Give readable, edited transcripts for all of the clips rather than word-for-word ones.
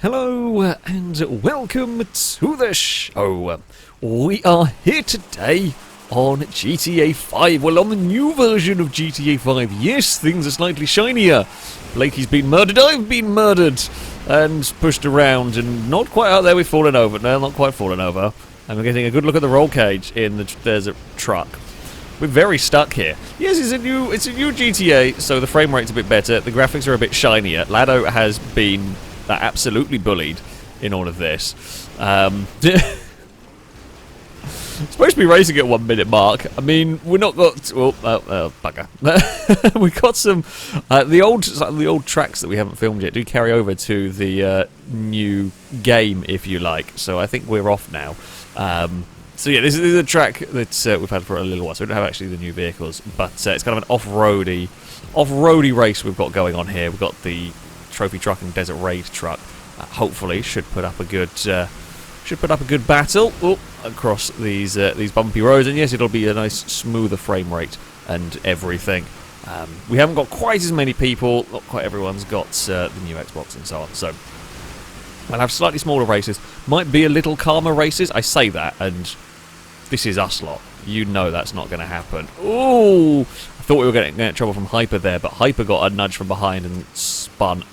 Hello and welcome to the show. We are here today on GTA 5. Well, on the new version of GTA 5. Yes, things are slightly shinier. Blakey's been murdered, I've been murdered, and pushed around, and not quite out there, we've fallen over. No, not quite fallen over. And we're getting a good look at the roll cage in the desert truck. We're very stuck here. Yes, it's a new GTA, so the frame rate's a bit better, the graphics are a bit shinier. Laddo has been absolutely bullied in all of this. Supposed to be racing at 1 minute mark. I mean, we're not got. Bugger. We got some. The old tracks that we haven't filmed yet do carry over to the new game, if you like. So I think we're off now. So yeah, this is a track that we've had for a little while. So we don't have actually the new vehicles, but it's kind of an off-roady race we've got going on here. We've got the trophy truck and desert raid truck. Hopefully, should put up a good battle across these bumpy roads. And yes, it'll be a nice smoother frame rate and everything. We haven't got quite as many people. Not quite everyone's got the new Xbox and so on. So we'll have slightly smaller races. Might be a little calmer races. I say that, and this is us lot. You know that's not going to happen. Ooh! I thought we were going to get in trouble from Hyper there, but Hyper got a nudge from behind and spun.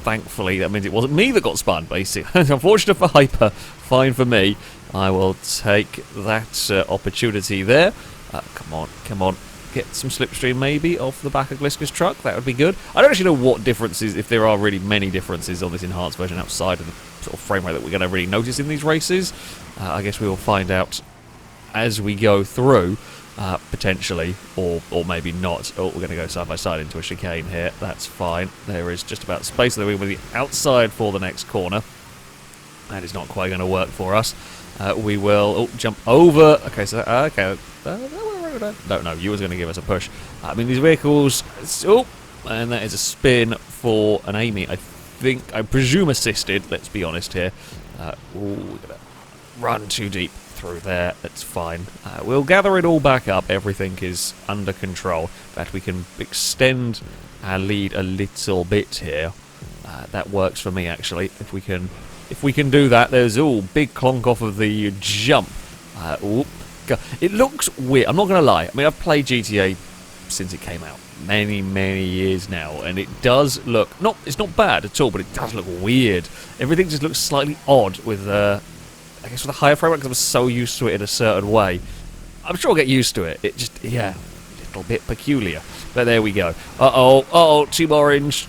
Thankfully, that means it wasn't me that got spun, basically. Unfortunate for Hyper, fine for me. I will take that opportunity there. Come on. Get some slipstream maybe off the back of Gliska's truck. That would be good. I don't actually know what differences, if there are really many differences on this enhanced version outside of the sort of frame rate that we're going to really notice in these races. I guess we will find out as we go through. Potentially, or maybe not. Oh, we're going to go side by side into a chicane here. That's fine. There is just about space there with the outside for the next corner. That is not quite going to work for us. We will jump over. Okay, so okay. No, you was going to give us a push. I mean, these vehicles. And that is a spin for an Amy. I presume assisted. Let's be honest here. We're going to run too deep through there. That's fine. We'll gather it all back up. Everything is under control. In fact, we can extend our lead a little bit here. That works for me, actually. If we can do that, there's big clonk off of the jump. It looks weird. I'm not going to lie. I mean, I've played GTA since it came out many years now, and it does look it's not bad at all, but it does look weird. Everything just looks slightly odd with I guess with a higher frame rate, because I'm so used to it in a certain way. I'm sure I'll get used to it. It just, a little bit peculiar. But there we go. Team Orange.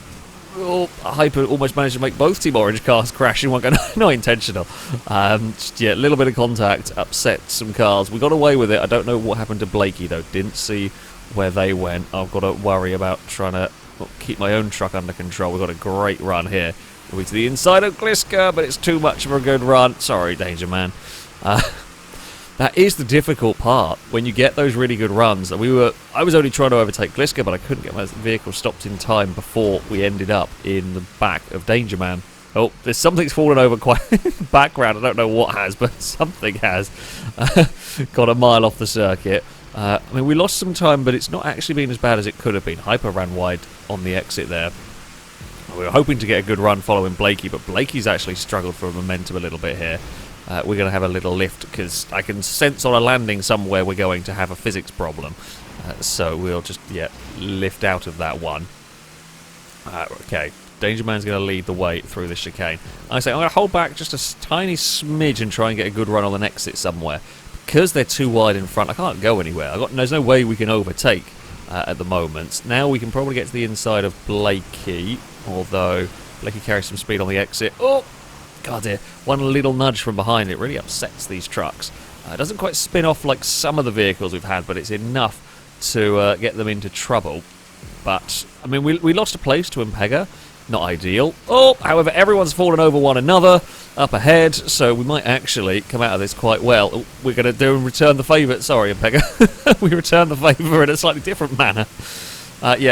Hyper almost managed to make both Team Orange cars crash in one go. Not intentional. A little bit of contact upset some cars. We got away with it. I don't know what happened to Blakey, though. Didn't see where they went. I've got to worry about trying to keep my own truck under control. We've got a great run here. We're to the inside of Gliska, but it's too much of a good run. Sorry, Danger Man. That is the difficult part when you get those really good runs. I was only trying to overtake Gliska, but I couldn't get my vehicle stopped in time before we ended up in the back of Danger Man. Oh, there's something's fallen over quite background. I don't know what has, but something has. Got a mile off the circuit. I mean, we lost some time, but it's not actually been as bad as it could have been. Hyper ran wide on the exit there. We were hoping to get a good run following Blakey, but Blakey's actually struggled for momentum a little bit here. We're going to have a little lift, because I can sense on a landing somewhere we're going to have a physics problem. So we'll just, lift out of that one. Okay, Danger Man's going to lead the way through the chicane. I say I'm going to hold back just a tiny smidge and try and get a good run on the exit somewhere. Because they're too wide in front, I can't go anywhere. There's no way we can overtake at the moment. Now we can probably get to the inside of Blakey. Although Blakey carries some speed on the exit. Oh, God dear. One little nudge from behind. It really upsets these trucks. It doesn't quite spin off like some of the vehicles we've had, but it's enough to get them into trouble. But, I mean, we lost a place to Impega. Not ideal. However, everyone's fallen over one another up ahead, so we might actually come out of this quite well. We're going to return the favour. Sorry, Impega. We return the favour in a slightly different manner.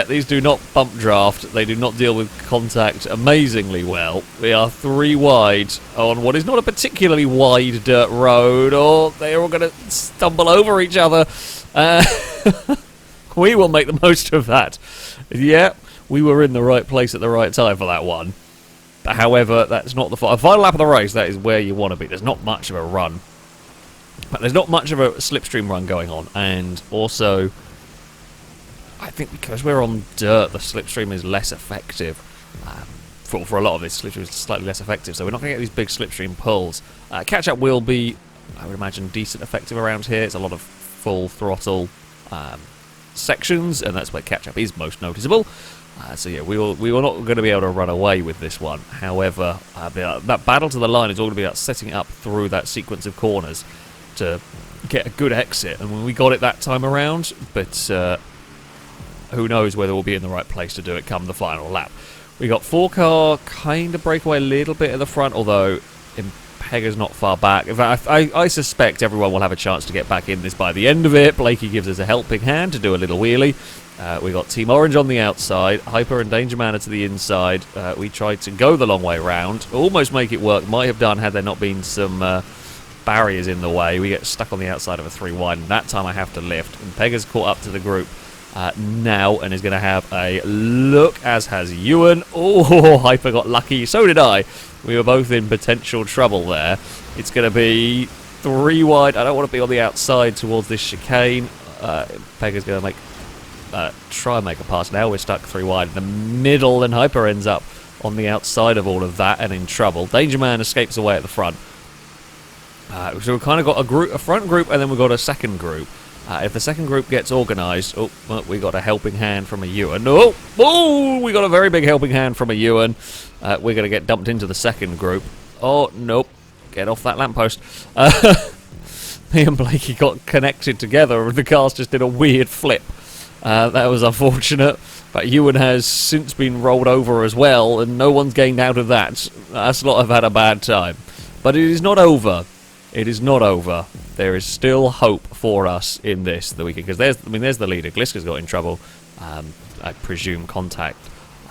These do not bump draft. They do not deal with contact amazingly well. We are 3 wide on what is not a particularly wide dirt road. They are all going to stumble over each other. We will make the most of that. We were in the right place at the right time for that one. However, that's not the final lap of the race. That is where you want to be. There's not much of a run. But there's not much of a slipstream run going on. And also, I think because we're on dirt, the slipstream is less effective. For a lot of this, slipstream is slightly less effective. So we're not going to get these big slipstream pulls. Catch-up will be, I would imagine, decent effective around here. It's a lot of full throttle sections, and that's where catch-up is most noticeable. So yeah, we were not going to be able to run away with this one. However, that battle to the line is all going to be about setting up through that sequence of corners to get a good exit. And when we got it that time around, but who knows whether we'll be in the right place to do it come the final lap. We got 4-car kind of breakaway a little bit at the front, although Pegger's not far back. In fact, I suspect everyone will have a chance to get back in this by the end of it. Blakey gives us a helping hand to do a little wheelie. We got Team Orange on the outside, Hyper and Danger Man are to the inside. We tried to go the long way round, almost make it work. Might have done had there not been some barriers in the way. We get stuck on the outside of a 3 wide, and that time I have to lift. And Pegger's caught up to the group now and is going to have a look, as has Ewan. Oh, Hyper got lucky, so did I. We were both in potential trouble there. It's going to be 3 wide. I don't want to be on the outside towards this chicane. Pegger's going to try and make a pass now. We're stuck 3 wide in the middle, and Hyper ends up on the outside of all of that and in trouble. Danger Man escapes away at the front. So we've kind of got a front group, and then we've got a second group. If the second group gets organised, we got a helping hand from a Ewan. Oh, we got a very big helping hand from a Ewan. We're going to get dumped into the second group. Oh, nope. Get off that lamppost. Me and Blakey got connected together, and the cars just did a weird flip. That was unfortunate. But Ewan has since been rolled over as well, and no one's gained out of that. Us lot have had a bad time. But it is not over. It is not over. There is still hope for us in this that we can, because there's the leader. Gliska's got in trouble. I presume contact.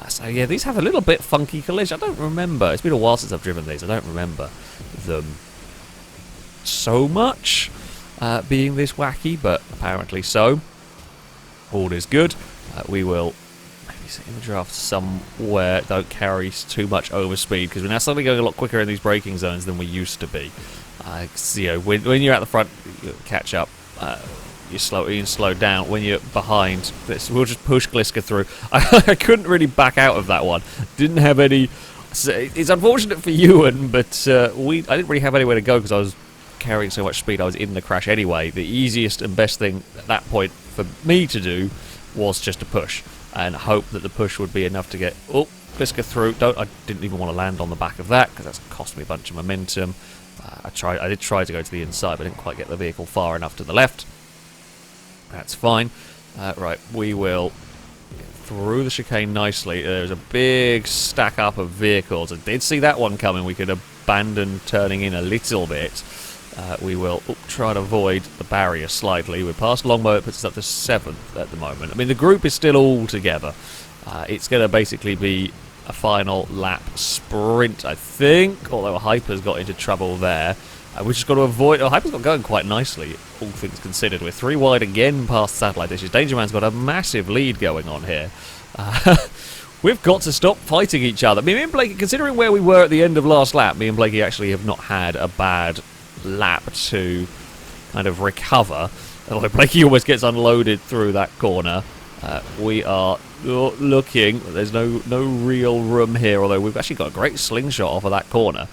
So yeah, these have a little bit funky collision. I don't remember. It's been a while since I've driven these. I don't remember them so much being this wacky, but apparently so. All is good. We will maybe sit in the draft somewhere. Don't carry too much overspeed, because we're now suddenly going a lot quicker in these braking zones than we used to be. When you're at the front, you catch up. You can slow down. When you're behind, we'll just push Gliska through. I couldn't really back out of that one. Didn't have any. It's unfortunate for Ewan, but I didn't really have anywhere to go because I was carrying so much speed. I was in the crash anyway. The easiest and best thing at that point for me to do was just to push and hope that the push would be enough to get Gliska through. I didn't even want to land on the back of that because that's cost me a bunch of momentum. I did try to go to the inside, but didn't quite get the vehicle far enough to the left. That's fine. Right, we will get through the chicane nicely. There's a big stack up of vehicles. I did see that one coming. We could abandon turning in a little bit. We will try to avoid the barrier slightly. We're past Longbow. It puts us up to 7th at the moment. I mean, the group is still all together. It's going to basically be a final lap sprint, I think, although Hyper's got into trouble there. We've just got to avoid. Hyper's got going quite nicely, all things considered. We're 3 wide again past Satellite Dishes. Danger Man's got a massive lead going on here. We've got to stop fighting each other. Me and Blakey, considering where we were at the end of last lap, me and Blakey actually have not had a bad lap to kind of recover. Although Blakey almost gets unloaded through that corner. We are looking. There's no real room here, although we've actually got a great slingshot off of that corner.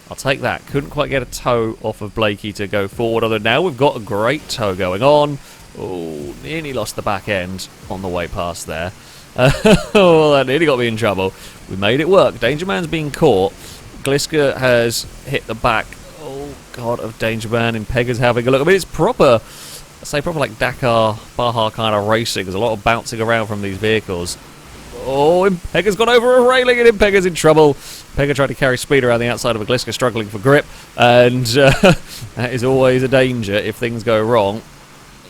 I'll take that. Couldn't quite get a toe off of Blakey to go forward, although now we've got a great toe going on. Oh, nearly lost the back end on the way past there. That nearly got me in trouble. We made it work. Danger Man's being caught. Gliska has hit the back, oh god, of Danger Man, and Pegger's having a look. I mean, it's proper, I say proper like Dakar, Baja kind of racing. There's a lot of bouncing around from these vehicles. Oh, Pegger's gone over a railing and Pegger's in trouble. Pegger tried to carry speed around the outside of a Gliska, struggling for grip, and that is always a danger if things go wrong.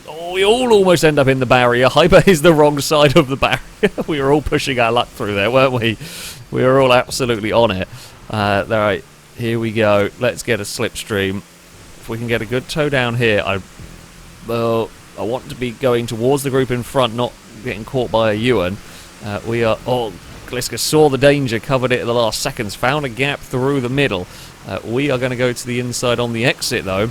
Oh, we all almost end up in the barrier. Hyper is the wrong side of the barrier. We were all pushing our luck through there, weren't we? We were all absolutely on it. Alright, here we go. Let's get a slipstream. If we can get a good toe down here, I want to be going towards the group in front, not getting caught by a Ewan. We are... Oh, Gliska saw the danger, covered it at the last seconds, found a gap through the middle. We are going to go to the inside on the exit, though.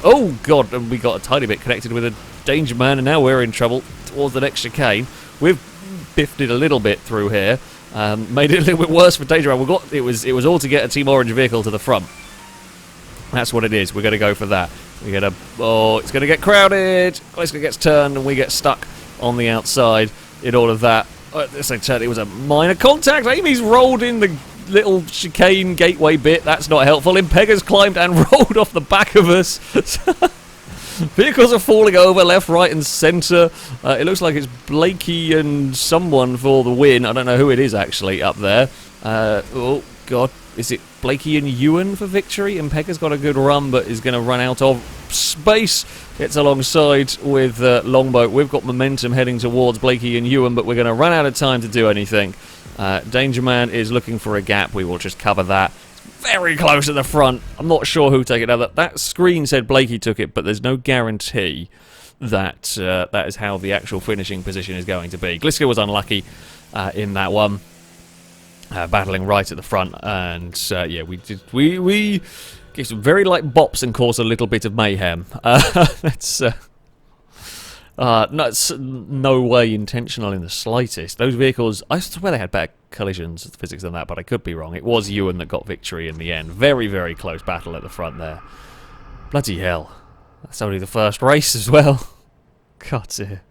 Oh, God, and we got a tiny bit connected with a danger man, and now we're in trouble towards the next chicane. We've biffed it a little bit through here, made it a little bit worse for danger man. It was all to get a Team Orange vehicle to the front. That's what it is. We're going to go for that. We're going to... Oh, it's going to get crowded. Gliska gets turned, and we get stuck on the outside in all of that. It was a minor contact. Amy's rolled in the little chicane gateway bit. That's not helpful. Impega's climbed and rolled off the back of us. Vehicles are falling over left, right, and centre. It looks like it's Blakey and someone for the win. I don't know who it is actually up there. Oh, God. Is it Blakey and Ewan for victory? Impega's got a good run, but is going to run out of space. Gets alongside with Longboat. We've got momentum heading towards Blakey and Ewan, but we're going to run out of time to do anything. Danger Man is looking for a gap. We will just cover that. Very close at the front. I'm not sure who took it. Now, that screen said Blakey took it, but there's no guarantee that that is how the actual finishing position is going to be. Gliska was unlucky in that one. Battling right at the front, and yeah, we gave some very light bops and caused a little bit of mayhem. That's no way intentional in the slightest. Those vehicles, I swear they had better collisions physics than that, but I could be wrong. It was Ewan that got victory in the end. Very, very close battle at the front there. Bloody hell. That's only the first race as well. God dear.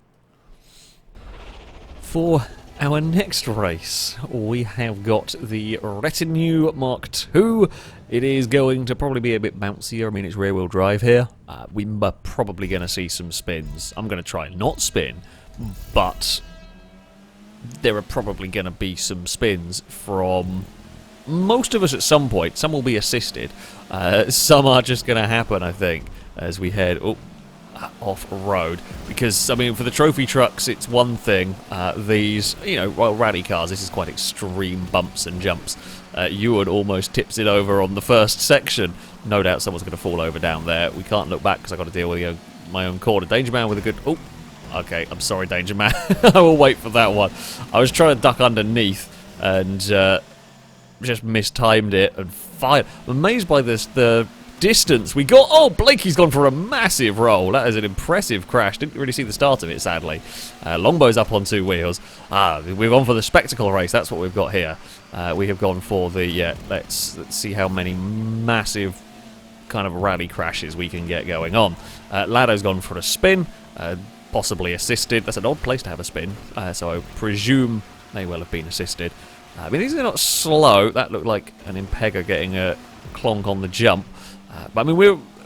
For our next race, we have got the Retinue Mark II. It is going to probably be a bit bouncier. I mean, it's rear-wheel drive here. We are probably going to see some spins. I'm going to try not spin, but there are probably going to be some spins from most of us at some point. Some will be assisted. Some are just going to happen, I think, as we head off-road, because I mean, for the trophy trucks it's one thing. These, well, rally cars, this is quite extreme bumps and jumps. Ewan almost tips it over on the first section. No doubt someone's going to fall over down there. We can't look back because I've got to deal with my own corner. Danger Man with a good... Oh, okay, I'm sorry, Danger Man. I will wait for that one. I was trying to duck underneath and just mistimed it and fired. I'm amazed by the distance we got. Oh, Blakey's gone for a massive roll. That is an impressive crash. Didn't really see the start of it, sadly. Longbow's up on two wheels. We've gone for the spectacle race. That's what we've got here. We have gone for the let's see how many massive kind of rally crashes we can get going on. Laddo's gone for a spin, possibly assisted. That's an odd place to have a spin, so I presume may well have been assisted. I mean, these are not slow. That looked like an Impega getting a clonk on the jump. But I mean,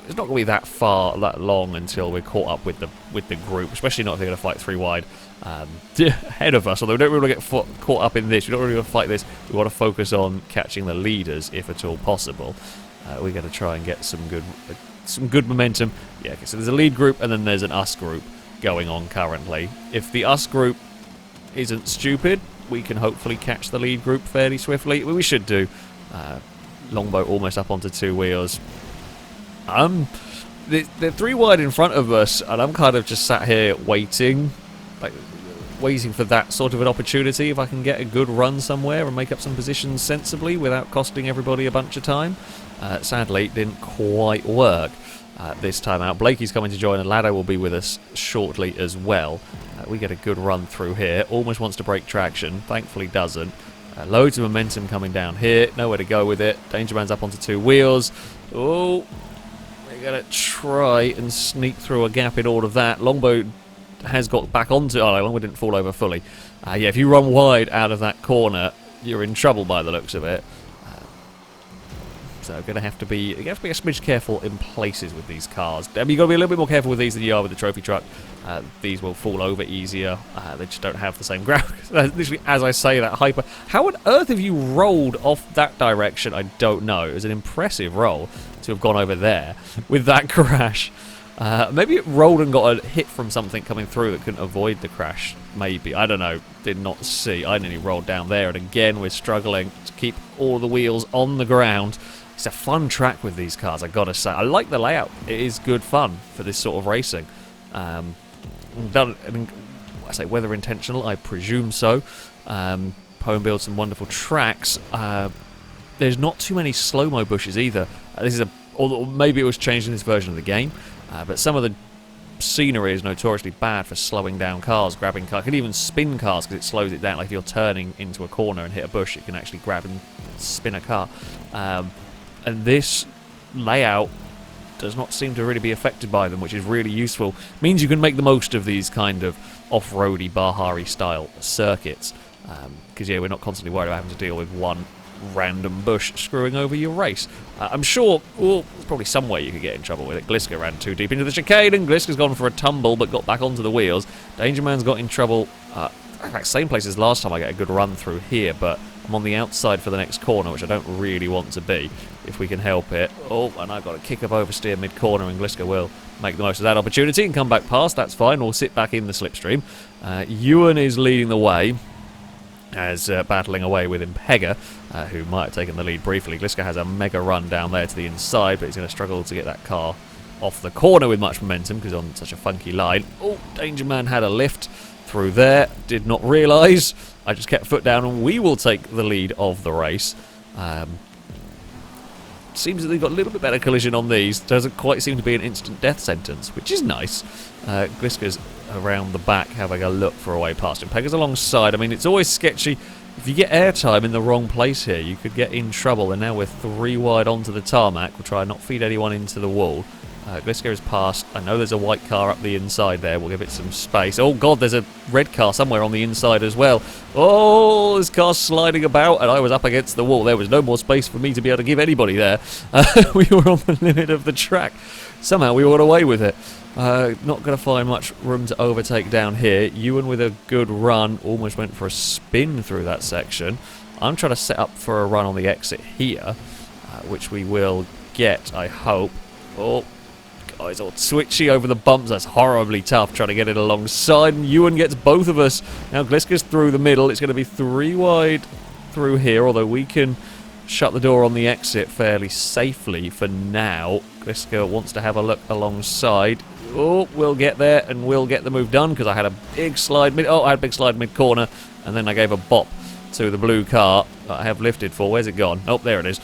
it's not going to be that long until we're caught up with the group, especially not if they're going to fight three wide ahead of us. Although we don't really get caught up in this, we don't really want to fight this. We want to focus on catching the leaders if at all possible. We're going to try and get some good momentum. Yeah, okay, so there's a lead group and then there's an us group going on currently. If the us group isn't stupid, we can hopefully catch the lead group fairly swiftly. We should do. Longboat almost up onto two wheels. They're three wide in front of us, and I'm kind of just sat here waiting for that sort of an opportunity. If I can get a good run somewhere and make up some positions sensibly without costing everybody a bunch of time. Sadly, it didn't quite work this time out. Blakey's coming to join, and Laddo will be with us shortly as well. We get a good run through here. Almost wants to break traction, thankfully doesn't. Loads of momentum coming down here. Nowhere to go with it. Danger Man's up onto two wheels. Oh, we're going to try and sneak through a gap in all of that. Longbow has got back onto... Oh, Longbow didn't fall over fully. Yeah, if you run wide out of that corner, you're in trouble by the looks of it. So going to have to be a smidge careful in places with these cars. I mean, you've got to be a little bit more careful with these than you are with the trophy truck. These will fall over easier. They just don't have the same ground. Literally, as I say that, hyper. How on earth have you rolled off that direction? I don't know. It was an impressive roll to have gone over there with that crash. Maybe it rolled and got a hit from something coming through that couldn't avoid the crash. Maybe. I don't know. Did not see. I nearly rolled down there. And again, we're struggling to keep all the wheels on the ground. It's a fun track with these cars, I gotta say. I like the layout. It is good fun for this sort of racing. I mean, I say whether intentional, I presume so. home build some wonderful tracks. There's not too many slow-mo bushes either. This is or maybe it was changed in this version of the game, but some of the scenery is notoriously bad for slowing down cars, grabbing cars. It can even spin cars because it slows it down. Like if you're turning into a corner and hit a bush, it can actually grab and spin a car. And this layout does not seem to really be affected by them, which is really useful. Means you can make the most of these kind of off-roady, Bahari style circuits. Because yeah, we're not constantly worried about having to deal with one random bush screwing over your race. I'm sure, well, there's probably some way you could get in trouble with it. Gliska ran too deep into the chicane, and Gliska's gone for a tumble, but got back onto the wheels. Danger Man's got in trouble, in fact, same place as last time. I get a good run through here, but I'm on the outside for the next corner, which I don't really want to be, if we can help it. Oh, and I've got to kick up oversteer mid-corner, and Gliska will make the most of that opportunity and come back past. That's fine, we'll sit back in the slipstream. Ewan is leading the way, as battling away with Impega, who might have taken the lead briefly. Gliska has a mega run down there to the inside, but he's going to struggle to get that car off the corner with much momentum because on such a funky line. Oh, Danger Man had a lift through there, did not realise. I just kept foot down, and we will take the lead of the race. Seems that they've got a little bit better collision on these. Doesn't quite seem to be an instant death sentence, which is nice. Gliska's around the back having a look for a way past him. Pega's alongside. I mean, it's always sketchy. If you get airtime in the wrong place here, you could get in trouble. And now we're 3 wide onto the tarmac. We'll try and not feed anyone into the wall. Gliska is past. I know there's a white car up the inside there. We'll give it some space. Oh, God, there's a red car somewhere on the inside as well. Oh, this car's sliding about, and I was up against the wall. There was no more space for me to be able to give anybody there. We were on the limit of the track. Somehow we got away with it. Not going to find much room to overtake down here. Ewan with a good run. Almost went for a spin through that section. I'm trying to set up for a run on the exit here, which we will get, I hope. Oh, guys, all switchy over the bumps. That's horribly tough trying to get it alongside. And Ewan gets both of us. Now Gliska's through the middle. It's going to be 3 wide through here, although we can shut the door on the exit fairly safely for now. Gliska wants to have a look alongside. Oh, we'll get there and we'll get the move done because I had a big slide mid-corner, and then I gave a bop to the blue car that I have lifted for. Where's it gone? Oh, there it is.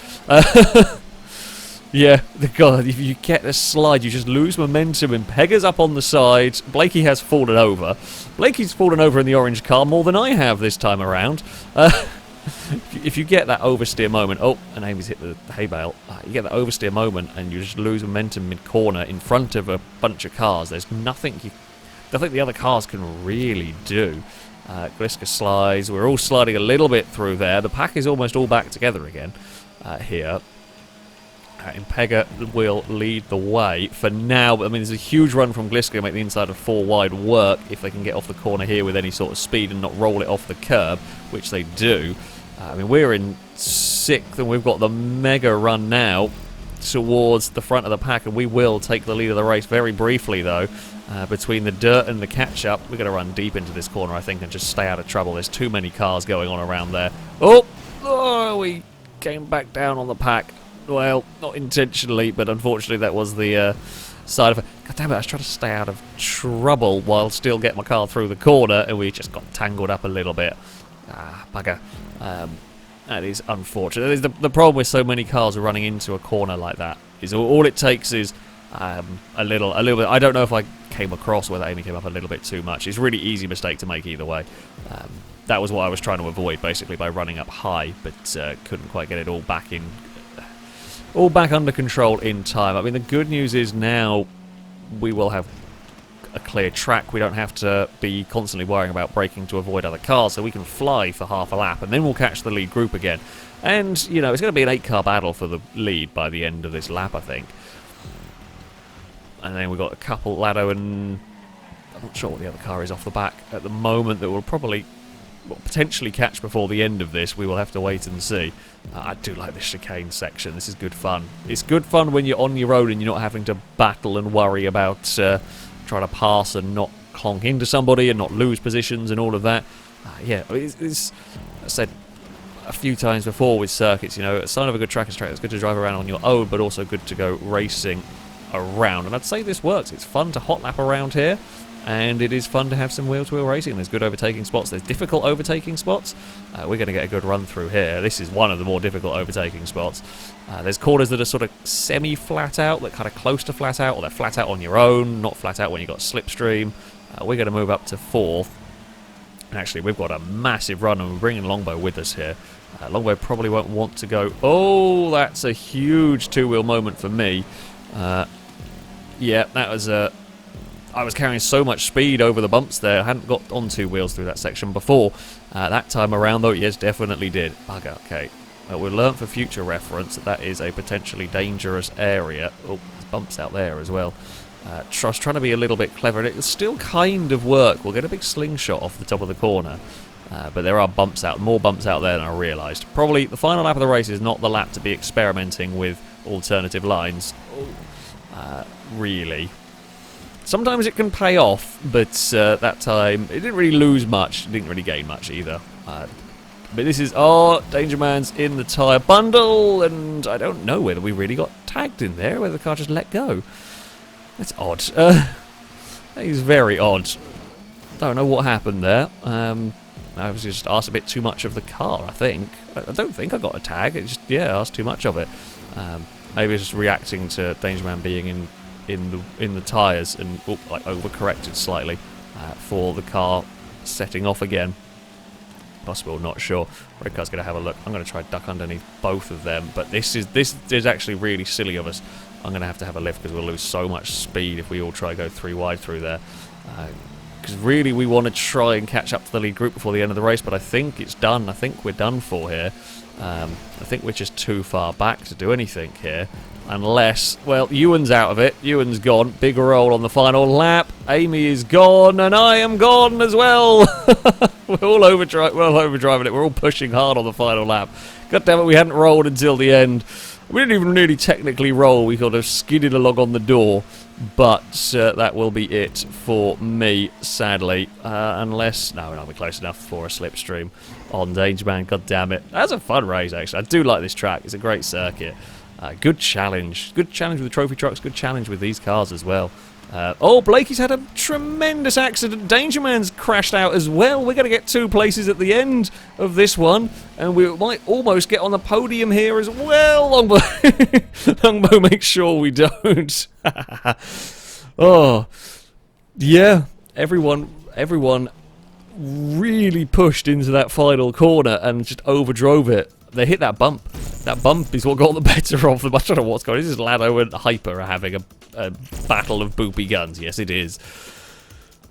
Yeah, God, if you get a slide, you just lose momentum, and Pega's up on the sides. Blakey has fallen over. Blakey's fallen over in the orange car more than I have this time around. If you get that oversteer moment, oh, and Amy's hit the hay bale. You get that oversteer moment, and you just lose momentum mid-corner in front of a bunch of cars. There's nothing the other cars can really do. Gliska slides. We're all sliding a little bit through there. The pack is almost all back together again here. Impega will lead the way for now. I mean, there's a huge run from Gliska to make the inside of 4 wide work if they can get off the corner here with any sort of speed and not roll it off the curb, which they do. I mean, we're in 6th, and we've got the mega run now towards the front of the pack, and we will take the lead of the race very briefly, though. Between the dirt and the catch-up, we're going to run deep into this corner, I think, and just stay out of trouble. There's too many cars going on around there. Oh, we came back down on the pack. Well, not intentionally, but unfortunately that was the side of it. God damn it, I was trying to stay out of trouble while still get my car through the corner, and we just got tangled up a little bit. Bugger. That is unfortunate. The problem with so many cars running into a corner like that is all it takes is a little bit. I don't know if I came across whether Amy came up a little bit too much. It's a really easy mistake to make either way. That was what I was trying to avoid, basically, by running up high, but couldn't quite get it all back under control in time. I mean, the good news is now we will have a clear track. We don't have to be constantly worrying about braking to avoid other cars, so we can fly for half a lap, and then we'll catch the lead group again. And, you know, it's going to be an 8-car battle for the lead by the end of this lap, I think. And then we've got a couple, Laddo, and I'm not sure what the other car is off the back at the moment that will probably potentially catch before the end of this. We will have to wait and see. I do like this chicane section. This is good fun. It's good fun when you're on your own and you're not having to battle and worry about trying to pass and not clonk into somebody and not lose positions and all of that. Yeah, it's I said a few times before with circuits, you know, a sign of a good track is track. It's good to drive around on your own, but also good to go racing around. And I'd say this works. It's fun to hot lap around here. and it is fun to have some wheel-to-wheel racing. There's good overtaking spots, there's difficult overtaking spots. We're going to get a good run through here. This is one of the more difficult overtaking spots. There's corners that are sort of semi-flat out, that kind of close to flat out, or they're flat out on your own, not flat out when you've got slipstream. We're going to move up to 4th. And actually, we've got a massive run, and we're bringing Longbow with us here. Longbow probably won't want to go. Oh, that's a huge two-wheel moment for me. Yeah, that was a... I was carrying so much speed over the bumps there. I hadn't got on 2 wheels through that section before. That time around, though, yes, definitely did. Bugger, okay. We'll learn for future reference that that is a potentially dangerous area. Oh, there's bumps out there as well. I was trying to be a little bit clever, and it still kind of work. We'll get a big slingshot off the top of the corner. But there are bumps out, more bumps out there than I realised. Probably the final lap of the race is not the lap to be experimenting with alternative lines. Really. Sometimes it can pay off, but that time it didn't really lose much, it didn't really gain much either. But this is, Danger Man's in the tyre bundle, and I don't know whether we really got tagged in there, whether the car just let go. That's odd. That is very odd. Don't know what happened there. I was just asked a bit too much of the car, I think. I don't think I got a tag, it just, yeah, I asked too much of it. Maybe it's just reacting to Danger Man being in the tyres and like overcorrected slightly for the car setting off again. Possible, not sure. Red car's going to have a look. I'm going to try duck underneath both of them, but this is actually really silly of us. I'm going to have a lift because we'll lose so much speed if we all try to go 3 wide through there. Because really we want to try and catch up to the lead group before the end of the race, but I think it's done. I think we're done for here. I think we're just too far back to do anything here. Unless, well, Ewan's out of it. Ewan's gone. Big roll on the final lap. Amy is gone, and I am gone as well. We're all overdriving it. We're all pushing hard on the final lap. God damn it, we hadn't rolled until the end. We didn't even really technically roll. We kind of skidded along on the door. But that will be it for me, sadly. Unless... No, we're not close enough for a slipstream on Danger Man. God damn it. That's a fun race, actually. I do like this track. It's a great circuit. Good challenge. Good challenge with the trophy trucks. Good challenge with these cars as well. Blakey's had a tremendous accident. Danger Man's crashed out as well. We're going to get 2 places at the end of this one. And we might almost get on the podium here as well. Longbow, Longbow makes sure we don't. Oh, yeah. Everyone really pushed into that final corner and just overdrove it. They hit that bump. That bump is what got the better of them. I don't know what's going on. This is Laddo and Hyper are having a battle of boopy guns. Yes, it is.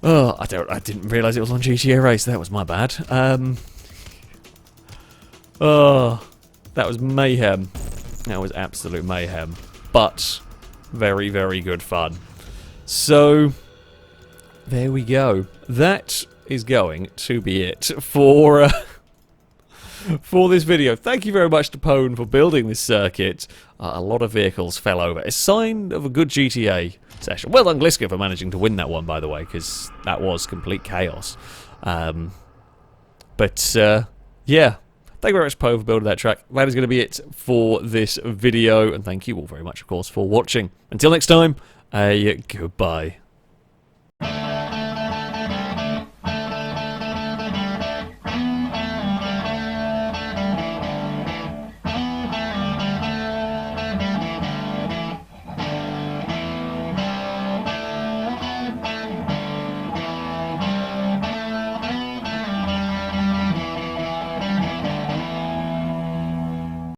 Oh, I didn't realise it was on GTA Race. That was my bad. Oh, that was mayhem. That was absolute mayhem. But very, very good fun. So, there we go. That is going to be it for... for this video. Thank you very much to Pone for building this circuit. A lot of vehicles fell over. A sign of a good GTA session. Well done, Gliska, for managing to win that one, by the way, because that was complete chaos. Yeah. Thank you very much, Pone, for building that track. That is going to be it for this video, and thank you all very much, of course, for watching. Until next time, goodbye.